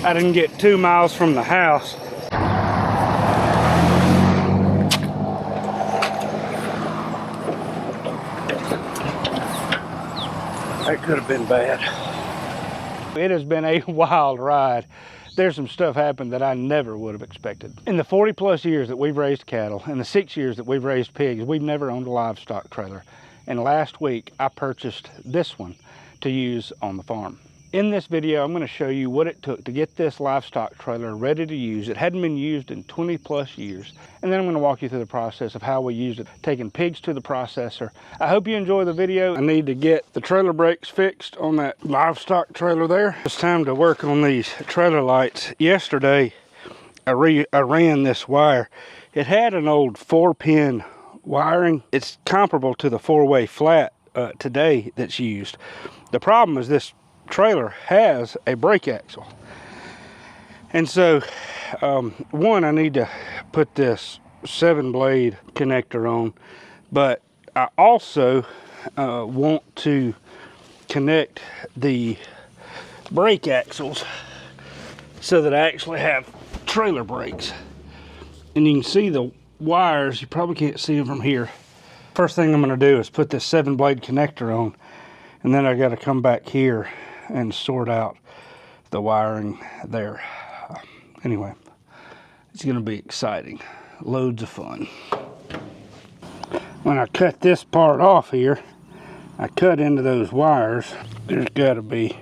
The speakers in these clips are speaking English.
I didn't get 2 miles from the house. That could have been bad. It has been a wild ride. There's some stuff happened that I never would have expected. In the 40 plus years that we've raised cattle, and the 6 years that we've raised pigs, we've never owned a livestock trailer. And last week, I purchased this one to use on the farm. In this video, I'm going to show you what it took to get this livestock trailer ready to use. It hadn't been used in 20 plus years. And then I'm going to walk you through the process of how we used it, taking pigs to the processor. I hope you enjoy the video. I need to get the trailer brakes fixed on that livestock trailer there. It's time to work on these trailer lights. Yesterday, I ran this wire. It had an old 4-pin wiring. It's comparable to the 4-way flat today that's used. The problem is this trailer has a brake axle, and so one, I need to put this 7-blade connector on, but I also want to connect the brake axles so that I actually have trailer brakes. And you can see the wires, you probably can't see them from here. First thing I'm going to do is put this 7-blade connector on, and then I got to come back here and sort out the wiring there. Anyway, it's going to be exciting. Loads of fun. When I cut this part off here, I cut into those wires. There's got to be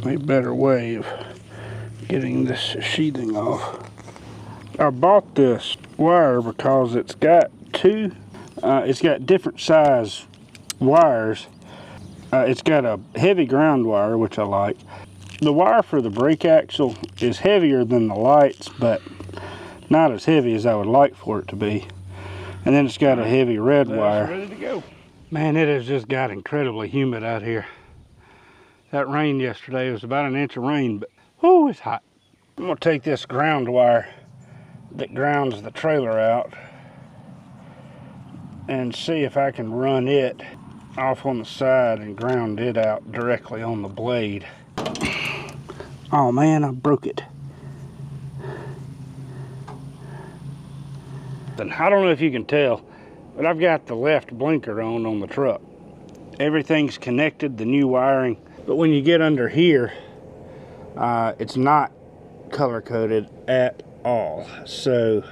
a better way of getting this sheathing off. I bought this wire because it's got different size wires. It's got a heavy ground wire, which I like. The wire for the brake axle is heavier than the lights, but not as heavy as I would like for it to be. And then it's got a heavy red wire. Ready to go. Man, it has just got incredibly humid out here. That rain yesterday was about an inch of rain, but oh, it's hot. I'm gonna take this ground wire that grounds the trailer out and see if I can run it off on the side and ground it out directly on the blade. Oh man, I broke it. And I don't know if you can tell, but I've got the left blinker on the truck. Everything's connected, the new wiring, but when you get under here, it's not color coded at all. So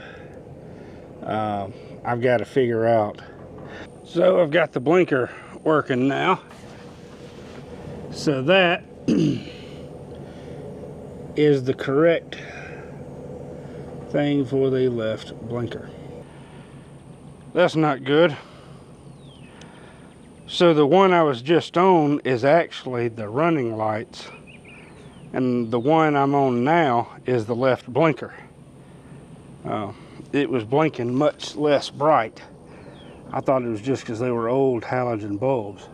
I've got to figure out. So I've got the blinker working now. So that is the correct thing for the left blinker. That's not good. So the one I was just on is actually the running lights, and the one I'm on now is the left blinker. It was blinking much less bright. I thought it was just because they were old halogen bulbs.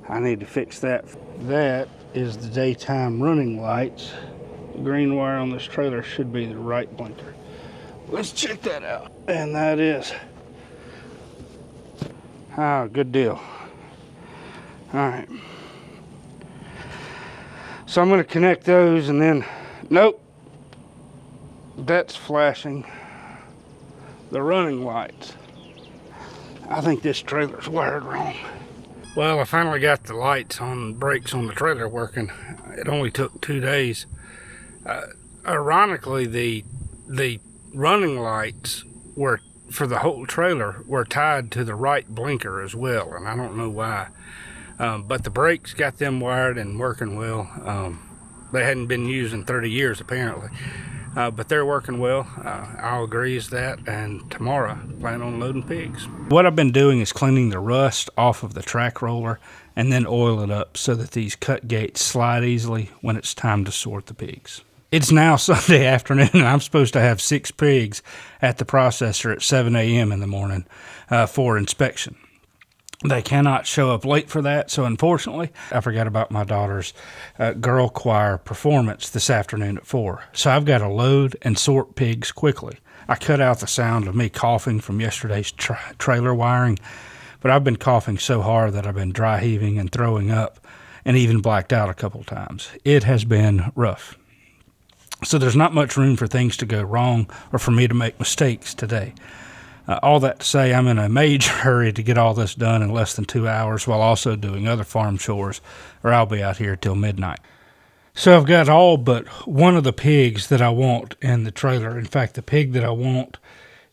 I need to fix that. That is the daytime running lights. The green wire on this trailer should be the right blinker. Let's check that out. And that is, good deal. All right. So I'm going to connect those, and then, nope, that's flashing the running lights. I think this trailer's wired wrong. Well, I finally got the lights on, brakes on the trailer working. It only took 2 days. Ironically, the running lights were, for the whole trailer, were tied to the right blinker as well, and I don't know why. But the brakes, got them wired and working well. They hadn't been used in 30 years apparently. But they're working well. I'll grease that, and tomorrow plan on loading pigs. What I've been doing is cleaning the rust off of the track roller and then oil it up so that these cut gates slide easily when it's time to sort the pigs. It's now Sunday afternoon, and I'm supposed to have 6 pigs at the processor at 7 a.m. in the morning for inspection. They cannot show up late for that, so unfortunately, I forgot about my daughter's girl choir performance this afternoon at 4. So I've got to load and sort pigs quickly. I cut out the sound of me coughing from yesterday's trailer wiring, but I've been coughing so hard that I've been dry heaving and throwing up, and even blacked out a couple times. It has been rough. So there's not much room for things to go wrong or for me to make mistakes today. All that to say, I'm in a major hurry to get all this done in less than 2 hours while also doing other farm chores, or I'll be out here till midnight. So I've got all but one of the pigs that I want in the trailer. In fact, the pig that I want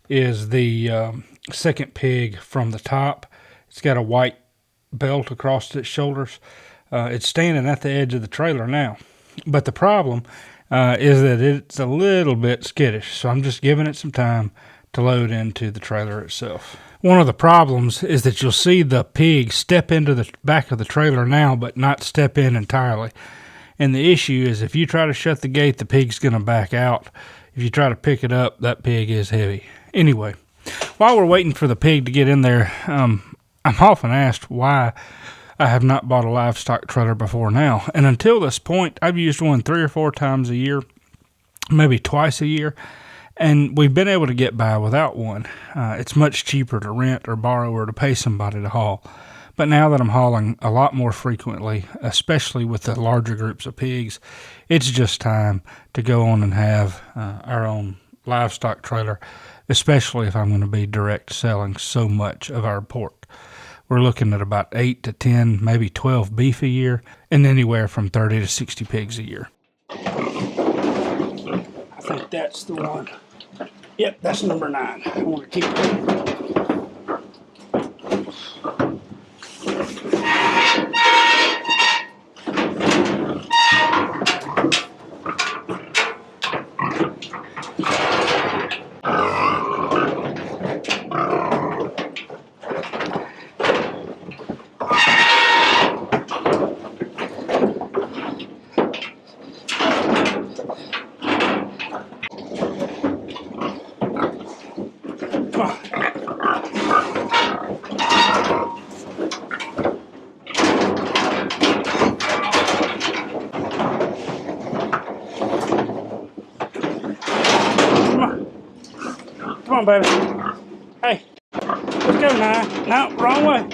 is the second pig from the top. It's got a white belt across its shoulders. It's standing at the edge of the trailer now. But the problem is that it's a little bit skittish, so I'm just giving it some time to load into the trailer itself. One of the problems is that you'll see the pig step into the back of the trailer now, but not step in entirely. And the issue is if you try to shut the gate, the pig's going to back out. If you try to pick it up, that pig is heavy. Anyway, while we're waiting for the pig to get in there, I'm often asked why I have not bought a livestock trailer before now. And until this point, I've used one 3 or 4 times a year, maybe twice a year. And we've been able to get by without one. It's much cheaper to rent or borrow or to pay somebody to haul. But now that I'm hauling a lot more frequently, especially with the larger groups of pigs, it's just time to go on and have our own livestock trailer, especially if I'm going to be direct selling so much of our pork. We're looking at about 8 to 10, maybe 12 beef a year, and anywhere from 30 to 60 pigs a year. I think that's the one. Yep, that's number 9. I want to keep it. Come on, baby. Hey, let's go now. No, wrong way.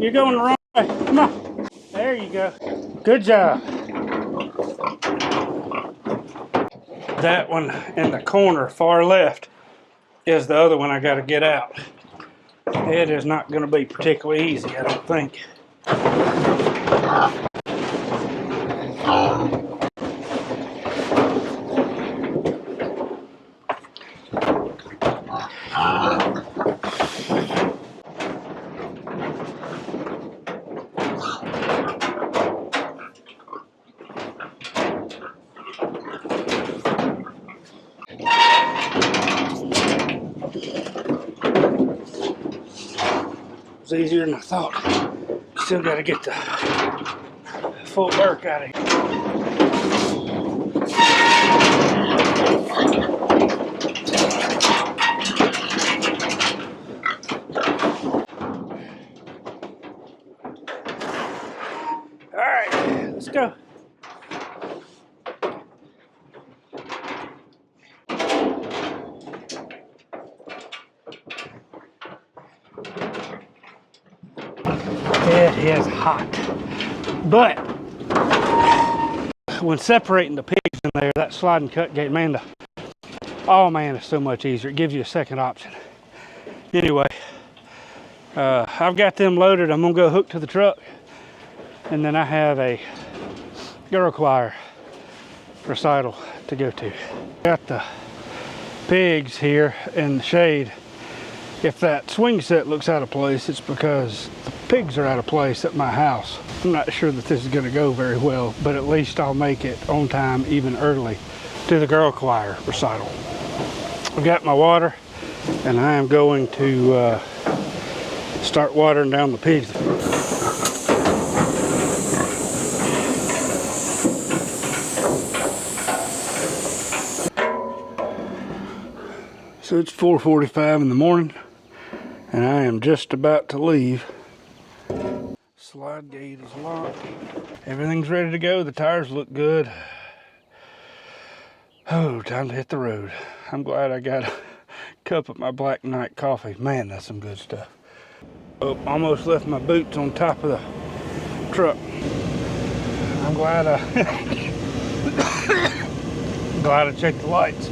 You're going the wrong way. Come on. There you go. Good job. That one in the corner, far left, is the other one I got to get out. It is not going to be particularly easy, I don't think. It was easier than I thought. Still got to get the full work out of here. All right, let's go. It is hot, but when separating the pigs in there, that sliding cut gate, man, oh man, it's so much easier. It gives you a second option. Anyway, I've got them loaded. I'm gonna go hook to the truck, and then I have a girl choir recital to go to. Got the pigs here in the shade. If that swing set looks out of place, it's because the pigs are out of place at my house. I'm not sure that this is going to go very well, but at least I'll make it on time, even early, to the girl choir recital. I've got my water, and I am going to start watering down the pigs. So it's 4:45 in the morning, and I am just about to leave. Slide gate is locked. Everything's ready to go. The tires look good. Oh, time to hit the road. I'm glad I got a cup of my black night coffee. Man, that's some good stuff. Oh, almost left my boots on top of the truck. I'm glad glad I checked the lights.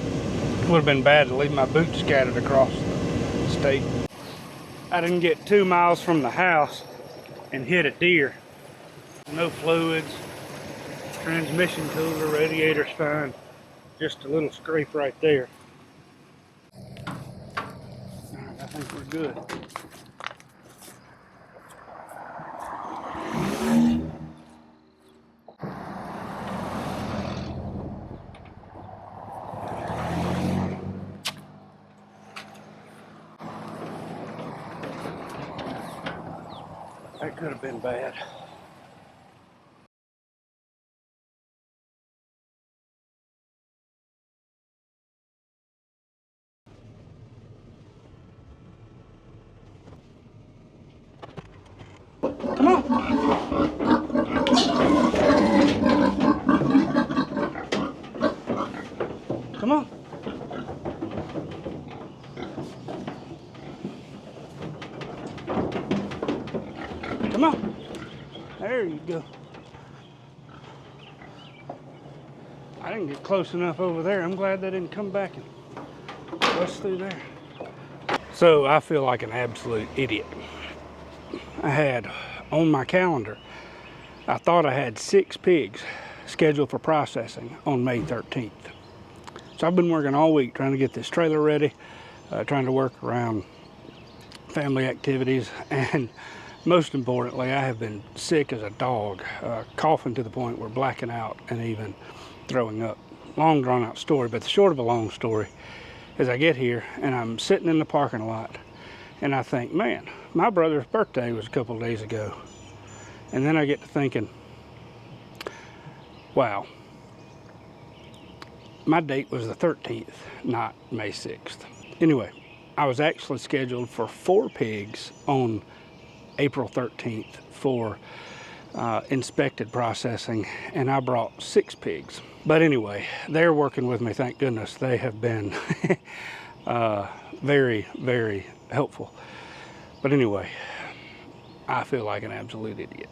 Would have been bad to leave my boots scattered across the state. I didn't get 2 miles from the house and hit a deer. No fluids, transmission cooler, radiator's fine. Just a little scrape right there. Alright, I think we're good. That could have been bad. Come on. Come on. Come on. There you go. I didn't get close enough over there. I'm glad they didn't come back and bust through there. So I feel like an absolute idiot. I had on my calendar, I thought I had 6 pigs scheduled for processing on May 13th. So I've been working all week trying to get this trailer ready, trying to work around family activities, and most importantly, I have been sick as a dog, coughing to the point where blacking out and even throwing up. Long drawn out story, but the short of a long story is I get here and I'm sitting in the parking lot and I think, man, my brother's birthday was a couple of days ago. And then I get to thinking, wow, my date was the 13th, not May 6th. Anyway, I was actually scheduled for 4 pigs on April 13th for inspected processing, and I brought 6 pigs. But anyway, they're working with me, thank goodness. They have been very, very helpful. But anyway, I feel like an absolute idiot.